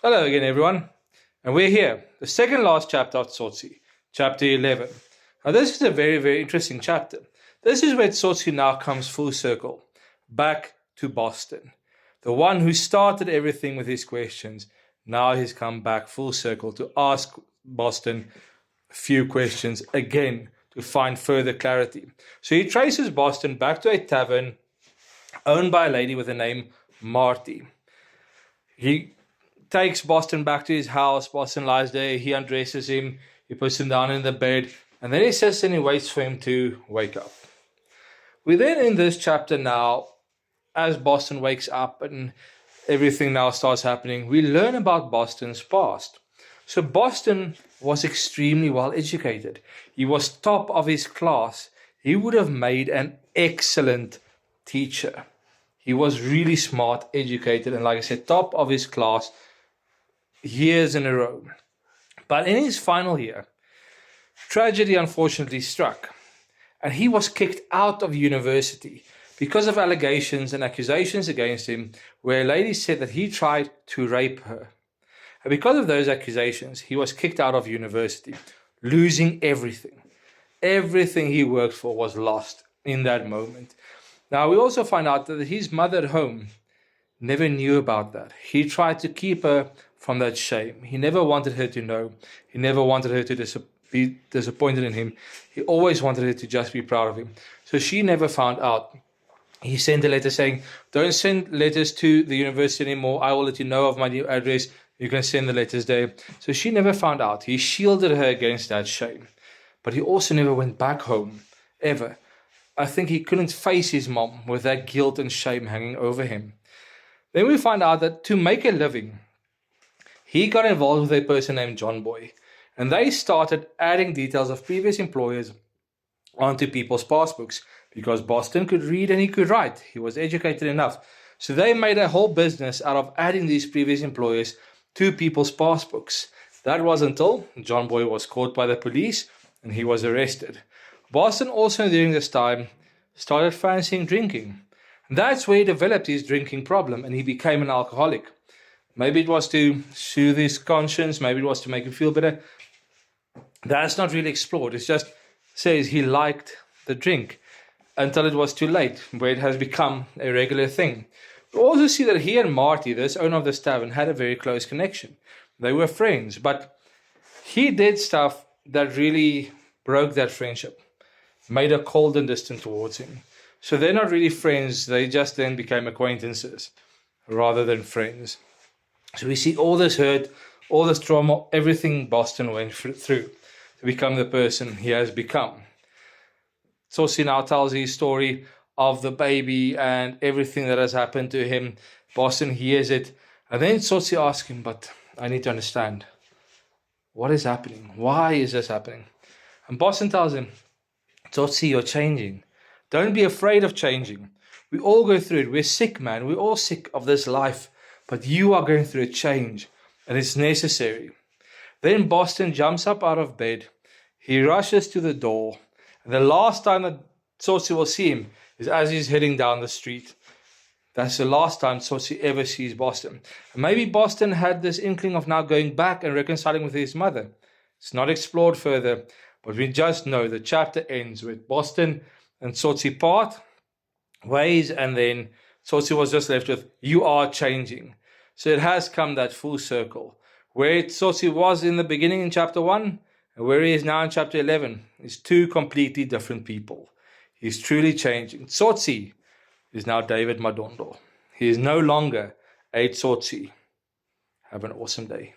Hello again, everyone. And we're here, the second last chapter of Tsotsi, chapter 11. Now, this is a very, very interesting chapter. This is where Tsotsi now comes full circle, back to Boston. The one who started everything with his questions, now he's come back full circle to ask Boston a few questions again to find further clarity. So he traces Boston back to a tavern owned by a lady with the name Marty. He takes Boston back to his house. Boston lies there. He undresses him. He puts him down in the bed. And then he sits and he waits for him to wake up. We then, in this chapter now, as Boston wakes up and everything now starts happening, we learn about Boston's past. So Boston was extremely well educated. He was top of his class. He would have made an excellent teacher. He was really smart, educated, and like I said, top of his class years in a row. But in his final year, tragedy unfortunately struck, and he was kicked out of university because of allegations and accusations against him, where a lady said that he tried to rape her. And because of those accusations, he was kicked out of university, losing everything. Everything he worked for was lost in that moment. Now, we also find out that his mother at home never knew about that. He tried to keep her from that shame. He never wanted her to know. He never wanted her to be disappointed in him. He always wanted her to just be proud of him. So she never found out. He sent a letter saying, "Don't send letters to the university anymore. I will let you know of my new address. You can send the letters there." So she never found out. He shielded her against that shame. But he also never went back home, ever. I think he couldn't face his mom with that guilt and shame hanging over him. Then we find out that to make a living, he got involved with a person named John Boy. And they started adding details of previous employers onto people's passbooks because Boston could read and he could write. He was educated enough. So they made a whole business out of adding these previous employers to people's passbooks. That was until John Boy was caught by the police and he was arrested. Boston also during this time started fancying drinking. That's where he developed his drinking problem and he became an alcoholic. Maybe it was to soothe his conscience, maybe it was to make him feel better. That's not really explored. It just says he liked the drink until it was too late, where it has become a regular thing. We also see that he and Marty, this owner of this tavern, had a very close connection. They were friends, but he did stuff that really broke that friendship, made her cold and distant towards him. So they're not really friends, they just then became acquaintances rather than friends. So we see all this hurt, all this trauma, everything Boston went through to become the person he has become. Tsotsi now tells his story of the baby and everything that has happened to him. Boston hears it, and then Tsotsi asks him, "But I need to understand. What is happening? Why is this happening?" And Boston tells him, "Tsotsi, you're changing. Don't be afraid of changing. We all go through it. We're sick, man. We're all sick of this life. But you are going through a change, and it's necessary." Then Boston jumps up out of bed. He rushes to the door. And the last time that Tsotsi will see him is as he's heading down the street. That's the last time Tsotsi ever sees Boston. And maybe Boston had this inkling of now going back and reconciling with his mother. It's not explored further, but we just know the chapter ends with Boston and Tsotsi part ways, and then Tsotsi was just left with, "You are changing." So it has come that full circle. Where Tsotsi was in the beginning in chapter 1 and where he is now in chapter 11 is two completely different people. He's truly changing. Tsotsi is now David Madondo. He is no longer a Tsotsi. Have an awesome day.